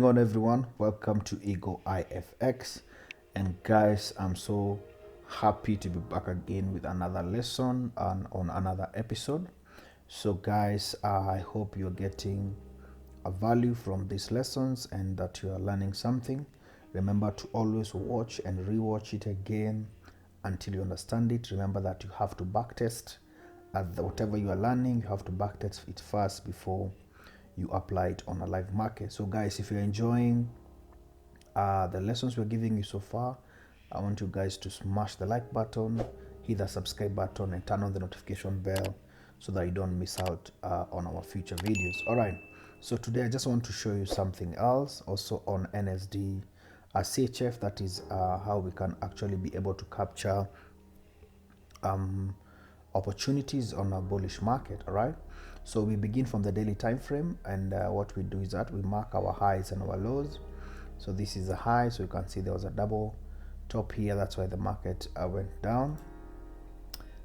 On everyone, welcome to EagleEyeFX, and guys, I'm so happy to be back again with another lesson and on another episode. So guys, I hope you're getting a value from these lessons and that you are learning something. Remember to always watch and rewatch it again until you understand it. Remember that you have to backtest whatever you are learning. You have to backtest it first before you apply it on a live market. So guys, if you're enjoying the lessons we're giving you so far, I want you guys to smash the like button, hit the subscribe button, and turn on the notification bell so that you don't miss out on our future videos. All right, so today I just want to show you something else also on NSD CHF. That is how we can actually be able to capture opportunities on a bullish market. All right, so we begin from the daily time frame, and what we do is that we mark our highs and our lows. So this is a high, so you can see there was a double top here, that's why the market went down.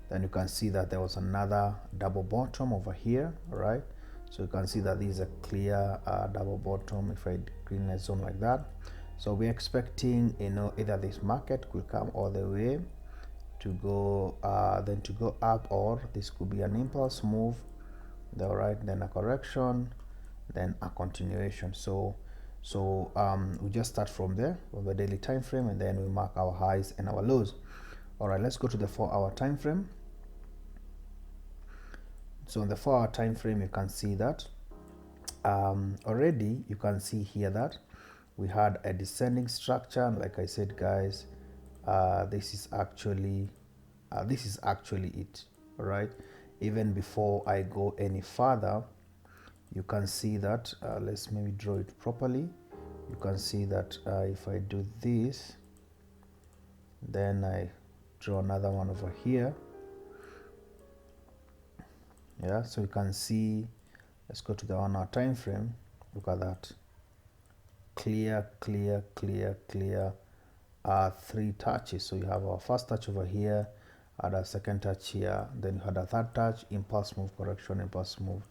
Then you can see that there was another double bottom over here. All right, so you can see that this is a clear double bottom if I green a zone like that. So we're expecting, either this market could come all the way to go then to go up, or this could be an impulse move. All right, then a correction, then a continuation. So we just start from there with the daily time frame, and then we mark our highs and our lows. All right, let's go to the 4-hour time frame. So in the 4-hour time frame, you can see that already you can see here that we had a descending structure, and like I said guys, this is actually it. All right, even before I go any further, you can see that let's maybe draw it properly. You can see that if I do this, then I draw another one over here. Yeah, so you can see, let's go to the 1-hour time frame. Look at that, clear 3 touches. So you have our first touch over here, had a second touch here, then you had a third touch, impulse move, correction, impulse move,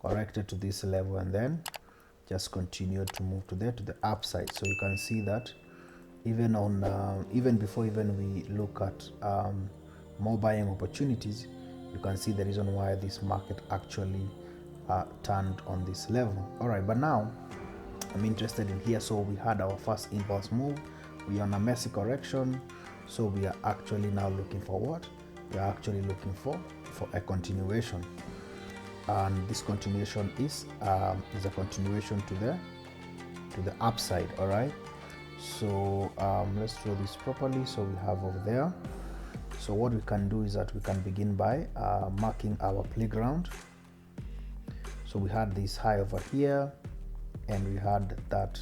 corrected to this level, and then just continued to move to the upside. So you can see that even on even before we look at more buying opportunities, you can see the reason why this market actually turned on this level. All right, but now I'm interested in here. So we had our first impulse move, we are on a messy correction, so we are actually now looking for what? We are actually looking for a continuation, and this continuation is a continuation to the upside. All right, so let's draw this properly. So we have over there. So what we can do is that we can begin by marking our playground. So we had this high over here, and we had that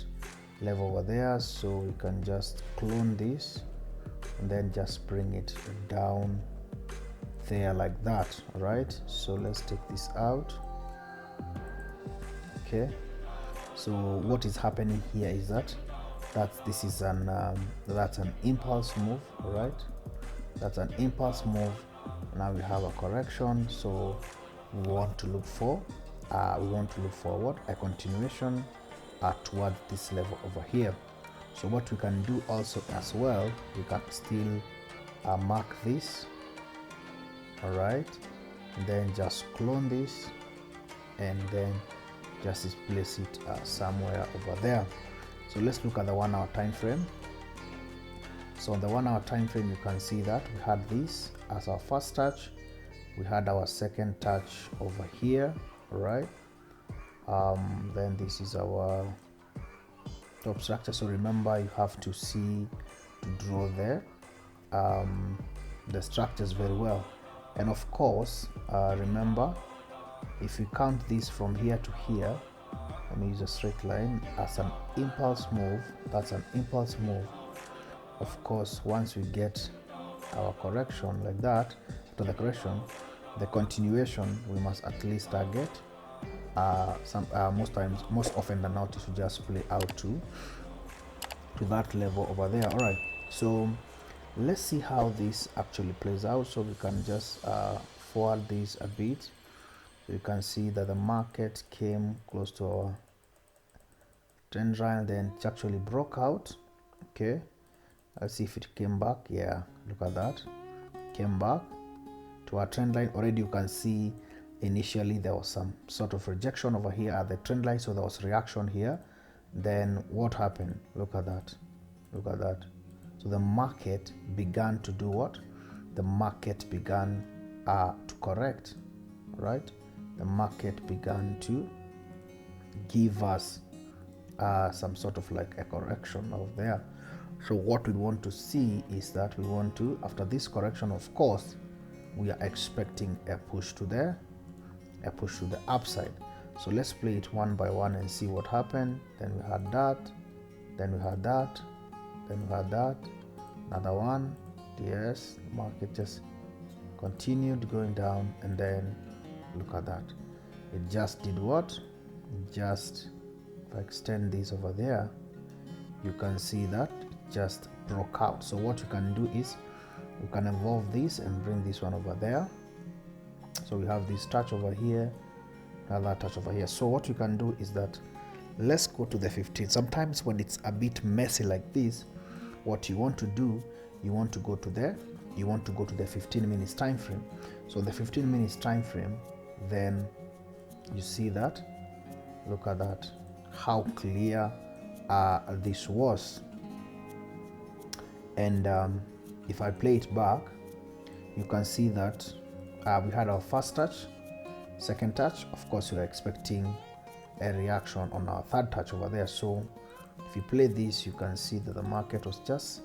level over there, so we can just clone this and then just bring it down there like that. All right, so let's take this out. Okay, so what is happening here is that this is an that's an impulse move. All right, that's an impulse move. Now we have a correction, so we want to look for what? A continuation towards this level over here. So what we can do also as well, we can still mark this. All right, and then just clone this, and then just place it somewhere over there. So let's look at the 1-hour time frame. So on the 1-hour time frame, you can see that we had this as our first touch, we had our second touch over here. All right, then this is our top structure. So remember, you have to draw the structures very well. And of course, remember, if you count this from here to here, let me use a straight line as an impulse move. That's an impulse move. Of course, once we get our correction like that, to the correction, the continuation, we must at least target most often than not, is to just play out to that level over there. All right, so let's see how this actually plays out. So we can just forward this a bit. So you can see that the market came close to our trend line, then it actually broke out. Okay, let's see if it came back. Yeah, look at that, came back to our trend line. Already you can see initially there was some sort of rejection over here at the trend line, so there was reaction here. Then what happened? Look at that, look at that. So the market began to do what? The market began to correct, right? The market began to give us some sort of like a correction over there. So what we want to see is that we want to, after this correction, of course, we are expecting a push to the upside. So let's play it one by one and see what happened. Then we had that, then we had that, then we had that, another one. Yes, market just continued going down, and then look at that, it just did what? Just, if I extend this over there, you can see that it just broke out. So what you can do is you can evolve this and bring this one over there. So we have this touch over here, another touch over here. So what you can do is that, let's go to the 15. Sometimes when it's a bit messy like this, what you want to do, you want to go to the 15 minutes time frame. So the 15 minutes time frame, then you see that, look at that, how clear this was. And if I play it back, you can see that we had our first touch, second touch. Of course, you're expecting a reaction on our third touch over there. So if you play this, you can see that the market was just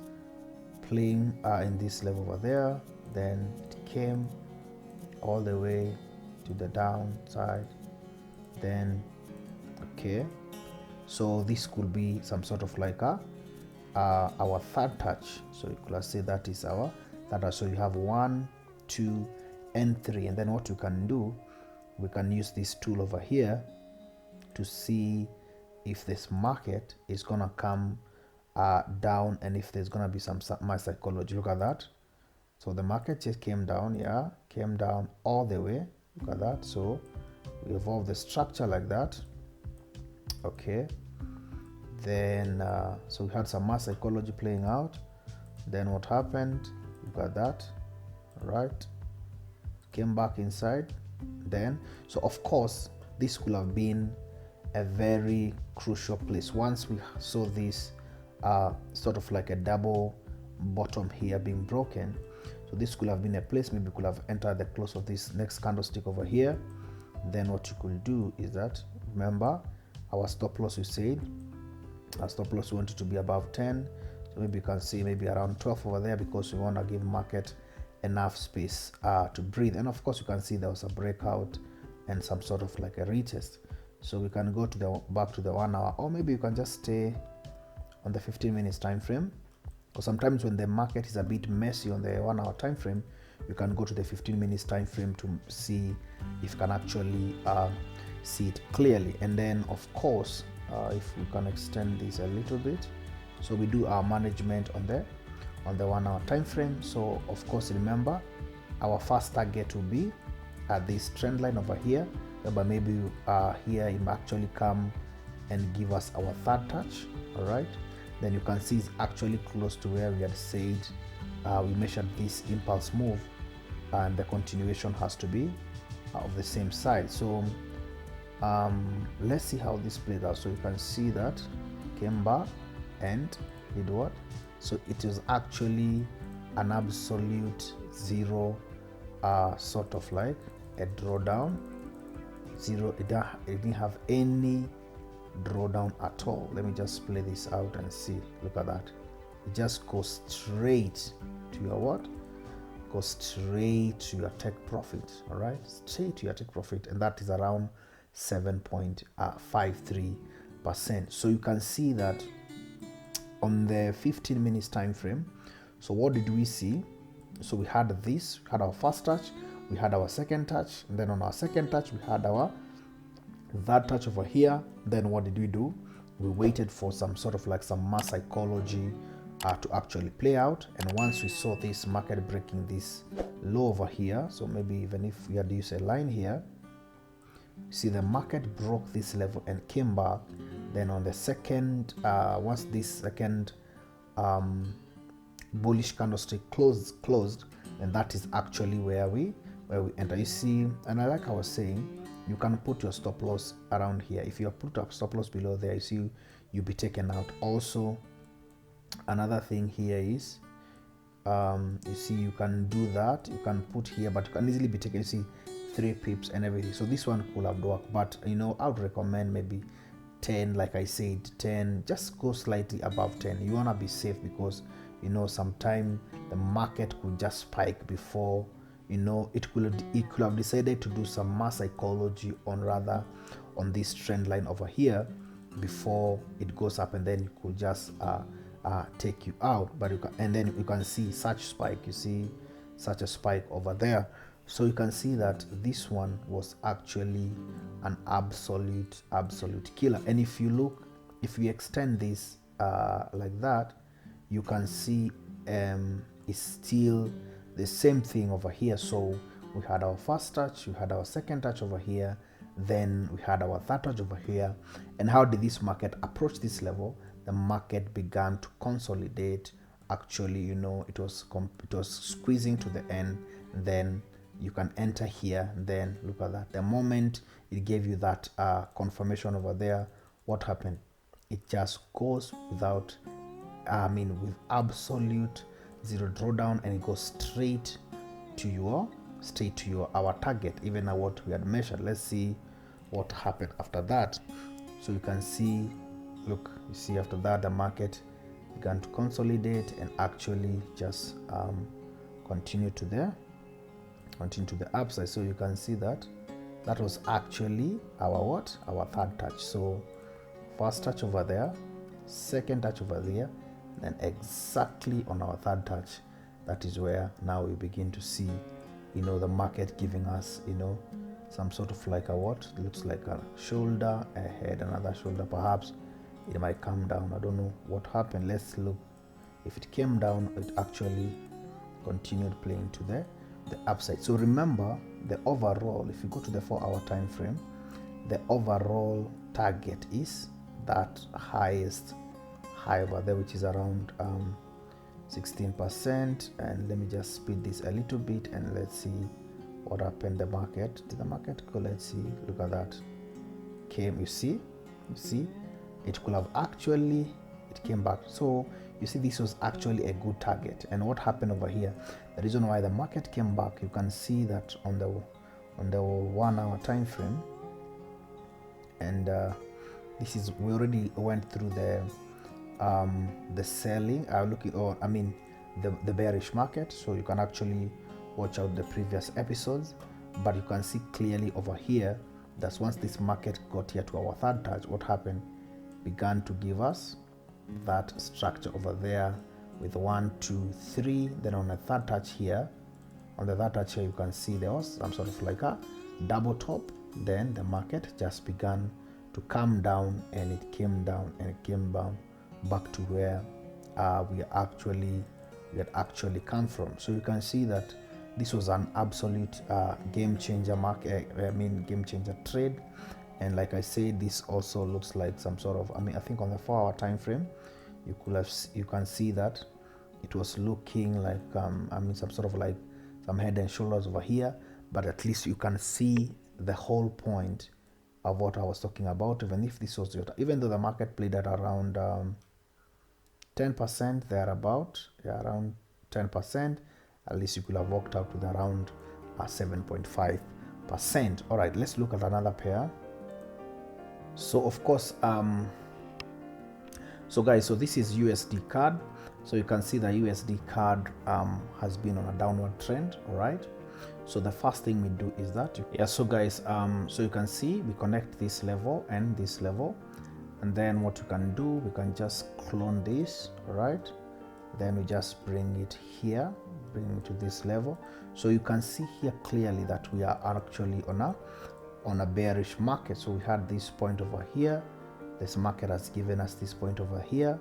playing in this level over there. Then it came all the way to the downside. Then okay, so this could be some sort of like our third touch. So you could say that is our third touch. So you have 1, 2, and 3. And then what you can do, we can use this tool over here to see if this market is gonna come down, and if there's gonna be some my psychology. Look at that. So the market just came down, yeah, came down all the way. Look at that. So we evolve the structure like that. Okay, then so we had some mass psychology playing out. Then what happened? Look at that, right? Came back inside. Then, so of course this could have been a very crucial place. Once we saw this sort of like a double bottom here being broken, so this could have been a place, maybe could have entered the close of this next candlestick over here. Then what you could do is that, remember our stop loss, we said our stop loss we wanted to be above 10, so maybe you can see maybe around 12 over there, because we want to give market enough space to breathe. And of course you can see there was a breakout and some sort of like a retest. So we can go to the back to the 1 hour, or maybe you can just stay on the 15 minutes time frame, or sometimes when the market is a bit messy on the 1 hour time frame, you can go to the 15 minutes time frame to see if you can actually see it clearly. And then of course if we can extend this a little bit, so we do our management on the 1 hour time frame. So of course, remember our first target will be at this trend line over here, but maybe here it might actually come and give us our third touch. All right, then you can see it's actually close to where we had said we measured this impulse move, and the continuation has to be of the same side. So let's see how this played out. So you can see that came back and did what? So it is actually an absolute zero, sort of like a drawdown. Zero, it didn't have any drawdown at all. Let me just play this out and see. Look at that. It just goes straight to your what? Goes straight to your take profit. All right, straight to your take profit, and that is around 7.53%. So you can see that on the 15 minutes time frame. So what did we see? So we had this, we had our first touch, we had our second touch, and then on our second touch we had our third touch over here. Then what did we do? We waited for some sort of like some mass psychology to actually play out. And once we saw this market breaking this low over here, so maybe even if we had used a line here, see the market broke this level and came back, Then on the second, once this second bullish candlestick closed, and that is actually where we enter. You see, and I like I was saying, you can put your stop loss around here. If you put up stop loss below there, you see you'll be taken out. Also, another thing here is you see you can do that, you can put here, but you can easily be taken. You see 3 pips and everything. So this one could have worked, but you know, I would recommend maybe 10. Like I said, 10, just go slightly above 10. You want to be safe, because you know sometimes the market could just spike before, you know, it could have decided to do some mass psychology on this trend line over here before it goes up, and then it could just take you out. But and then you can see such spike, you see such a spike over there. So you can see that this one was actually an absolute killer. And if you look, if we extend this like that, you can see it's still the same thing over here. So we had our first touch, we had our second touch over here, then we had our third touch over here. And how did this market approach this level? The market began to consolidate. Actually, you know, it was squeezing to the end. Then you can enter here. Then look at that. The moment it gave you that confirmation over there, what happened? It just goes without, with absolute zero drawdown, and it goes straight to our target, even at what we had measured. Let's see what happened after that. So you can see, look, you see after that the market began to consolidate and actually just continue to the upside. So you can see that was actually our third touch. So first touch over there, second touch over there, and exactly on our third touch, that is where now we begin to see, you know, the market giving us, you know, some sort of like a what looks like a shoulder, a head, another shoulder. Perhaps it might come down. I don't know what happened. Let's look. If it came down, it actually continued playing to the upside. So remember, the overall, if you go to the 4-hour time frame, the overall target is that highest high over there, which is around 16%. And let me just speed this a little bit and let's see what happened. The market, did the market go? Let's see. Look at that. Came, you see it could have actually, it came back. So you see this was actually a good target. And what happened over here, the reason why the market came back, you can see that on the 1-hour time frame. And this is, we already went through the selling, the bearish market. So you can actually watch out the previous episodes, but you can see clearly over here that once this market got here to our third touch, what happened? Began to give us that structure over there with 1, 2, 3. Then on the third touch here, you can see there was some sort of like a double top. Then the market just began to come down, and it came down and it came down back to where we had actually come from. So you can see that this was an absolute game changer game changer trade. And like I said, this also looks like some sort of, I think on the 4-hour time frame, you can see that it was looking like some sort of like some head and shoulders over here, but at least you can see the whole point of what I was talking about. Even if this was even though the market played at around 10% thereabout, around 10%, at least you could have walked out with around 7.5%. All right, let's look at another pair. So of course, so guys, so this is USD CAD. So you can see the USD CAD has been on a downward trend. All right, so the first thing we do is that, so guys, so you can see we connect this level and this level, and then what you can do, we can just clone this. All right, then we just bring it here, bring it to this level. So you can see here clearly that we are actually on a bearish market. So we had this point over here, this market has given us this point over here,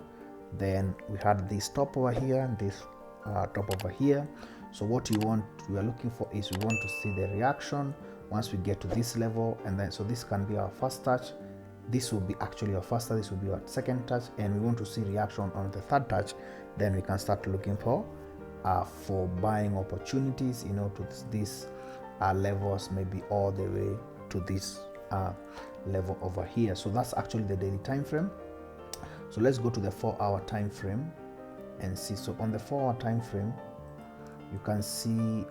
then we had this top over here and this top over here. So what we are looking for is we want to see the reaction once we get to this level, and then so this can be our first touch, this will be actually your first touch, this will be your second touch, and we want to see reaction on the third touch. Then we can start looking for buying opportunities, you know, to these levels, maybe all the way to this level over here. So that's actually the daily time frame. So let's go to the 4-hour time frame and see. So on the 4-hour time frame, you can see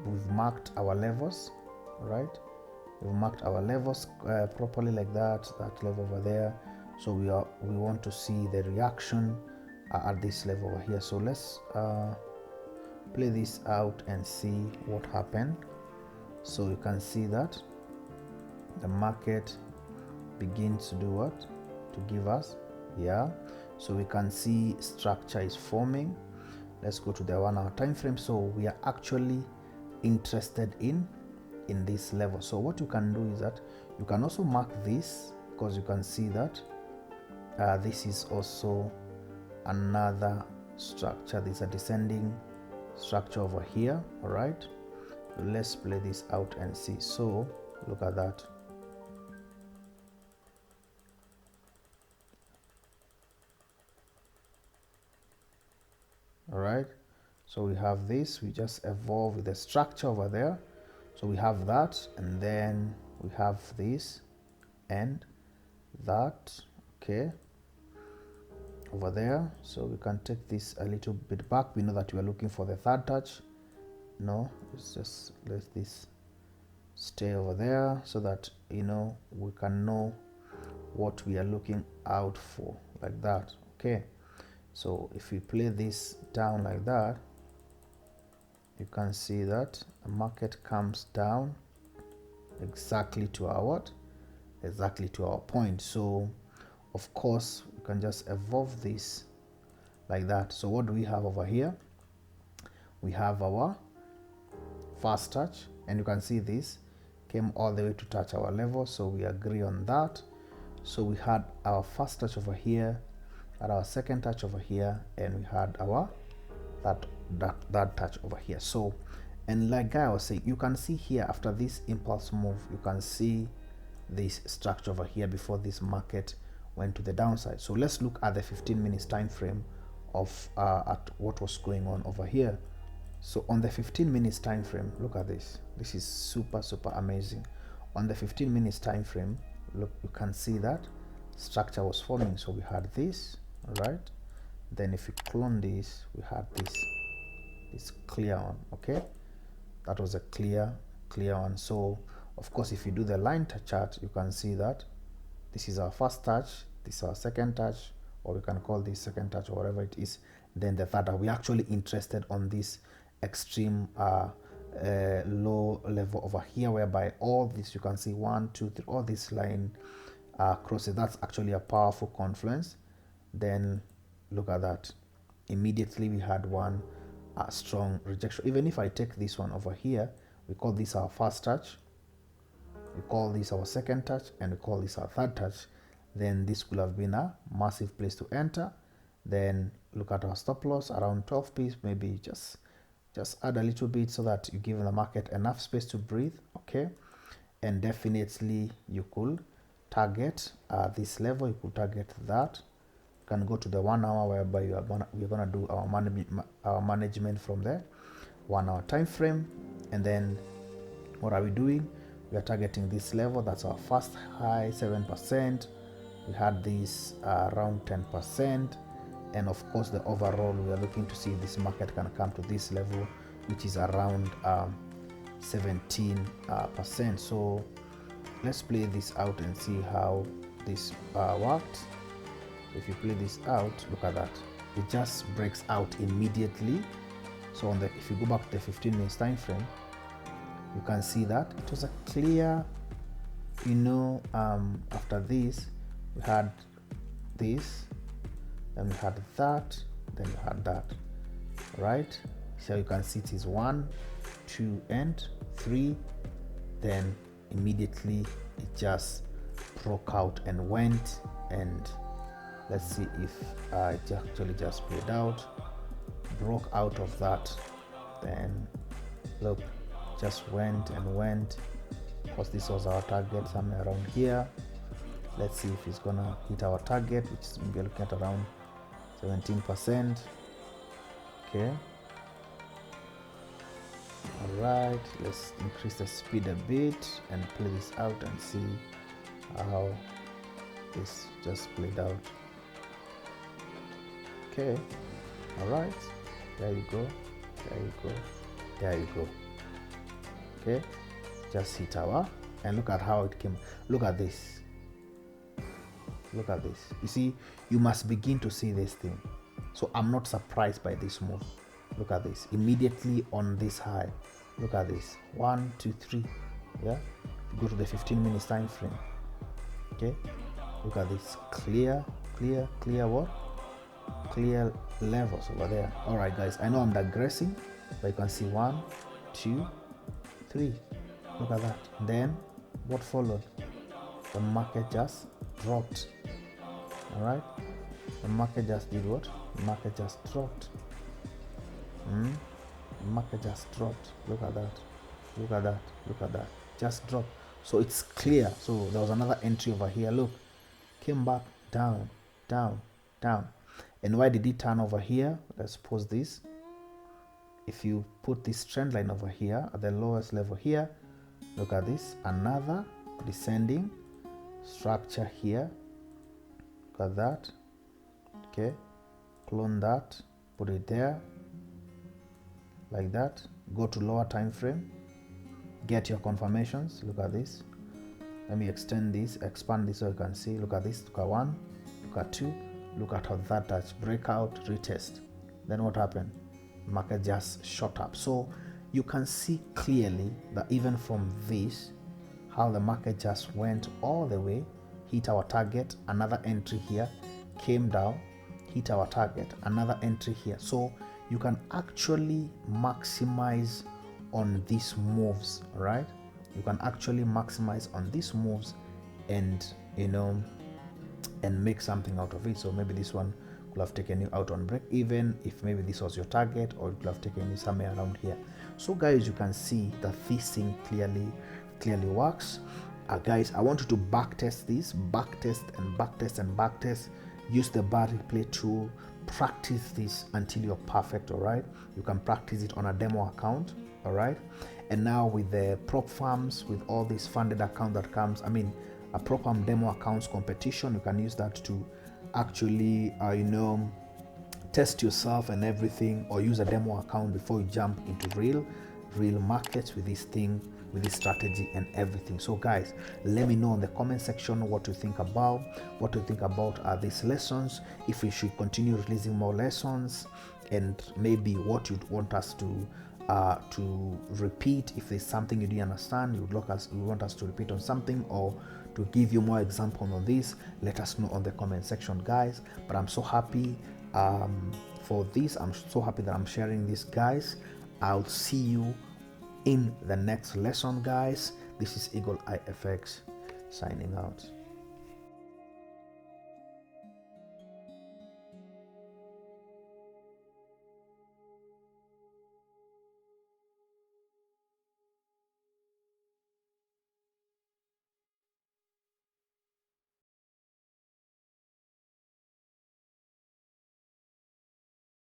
we've marked our levels, right? We've marked our levels properly, like that level over there. So we want to see the reaction at this level over here. So let's play this out and see what happened. So you can see that the market begins to do what? To give us, yeah. So we can see structure is forming. Let's go to the 1-hour time frame. So we are actually interested in this level. So what you can do is that you can also mark this, because you can see that this is also another structure. There's a descending structure over here. All right, let's play this out and see. So look at that. All right, so we have this, we just evolve with the structure over there. So we have that, and then we have this and that, okay, over there. So we can take this a little bit back. We know that we are looking for the third touch. No, let's just let this stay over there so that, you know, we can know what we are looking out for, like that. Okay, so if we play this down like that, you can see that the market comes down exactly to our what? Exactly to our point. So of course we can just evolve this like that. So what do we have over here? We have our first touch, and you can see this came all the way to touch our level, so we agree on that. So we had our first touch over here, had our second touch over here, and we had our that touch over here. So, and like I was saying, you can see here after this impulse move, you can see this structure over here before this market went to the downside. So let's look at the 15 minutes time frame of at what was going on over here. So on the 15 minutes time frame, look at this. This is super amazing. On the 15 minutes time frame, look, you can see that structure was forming. So we had this, right? Then if we clone this, we had this clear one. Okay, that was a clear one. So of course, if you do the line chart, you can see that this is our first touch, this is our second touch, or we can call this second touch or whatever it is. Then the third, we're actually interested on this extreme low level over here, whereby all this, you can see 1, 2, 3, all this line crosses. That's actually a powerful confluence. Then look at that, immediately we had one strong rejection. Even if I take this one over here, we call this our first touch, we call this our second touch, and we call this our third touch, then this could have been a massive place to enter. Then look at our stop loss around 12 pips, maybe just add a little bit so that you give the market enough space to breathe. Okay, and definitely you could target this level, you could target that. You can go to the 1 hour, whereby we're gonna do our management from the 1 hour time frame. And then what are we doing? We are targeting this level. That's our first high, 7%. We had this around 10%, and of course the overall, we are looking to see if this market can come to this level, which is around 17%. So let's play this out and see how this worked. If you play this out, look at that, it just breaks out immediately. So on the, if you go back to the 15 minutes time frame, you can see that it was a clear, you know, after this we had this, then we had that, then we had that, right? So you can see it is 1, 2, and 3. Then immediately it just broke out and went, and let's see if it actually just played out, broke out of that, then look, just went and went, because this was our target somewhere around here. Let's see if it's gonna hit our target, which is maybe looking at around 17%. Okay. All right, let's increase the speed a bit and play this out and see how this just played out. Okay. All right, there you go, there you go, there you go. Okay, just hit our, and look at how it came. Look at this, look at this. You see, you must begin to see this thing. So I'm not surprised by this move. Look at this, immediately on this high. Look at this, 1 2 3. Yeah, go to the 15 minutes time frame. Okay, look at this, clear what, clear levels over there. All right guys, I know I'm digressing, but you can see 1 2 3. Look at that. Then what followed? The market just dropped. All right, the market just did what? The market just dropped. The market just dropped. Look at that, look at that, look at that, just dropped. So it's clear. So there was another entry over here. Look, came back down, down, down. And why did it turn over here? Let's pause this. If you put this trend line over here at the lowest level here, look at this, another descending structure here. Look at that. Okay, clone that, put it there like that. Go to lower time frame, get your confirmations. Look at this. Let me extend this, expand this so you can see. Look at this. Look at 1, look at 2, look at how that touch, breakout, retest. Then what happened? Market just shot up. So you can see clearly that even from this, how the market just went all the way, hit our target, another entry here, came down, hit our target, another entry here. So you can actually maximize on these moves, right? You can actually maximize on these moves and, you know, and make something out of it. So maybe this one could have taken you out on break, even if maybe this was your target, or it could have taken you somewhere around here. So guys, you can see that this thing clearly works. Guys, I want you to backtest this, backtest and backtest and backtest. Use the bar replay tool, practice this until you're perfect. All right, you can practice it on a demo account. All right, and now with the prop farms, with all this funded account that comes, I mean a prop farm demo accounts competition, you can use that to actually you know, test yourself and everything, or use a demo account before you jump into real markets with this thing, with this strategy and everything. So guys, let me know in the comment section what you think about these lessons, if we should continue releasing more lessons, and maybe what you'd want us to repeat. If there's something you didn't understand, you want us to repeat on something, or to give you more examples on this, let us know on the comment section guys. But I'm so happy for this. I'm so happy that I'm sharing this guys. I'll see you in the next lesson guys. This is EagleEyeFX signing out.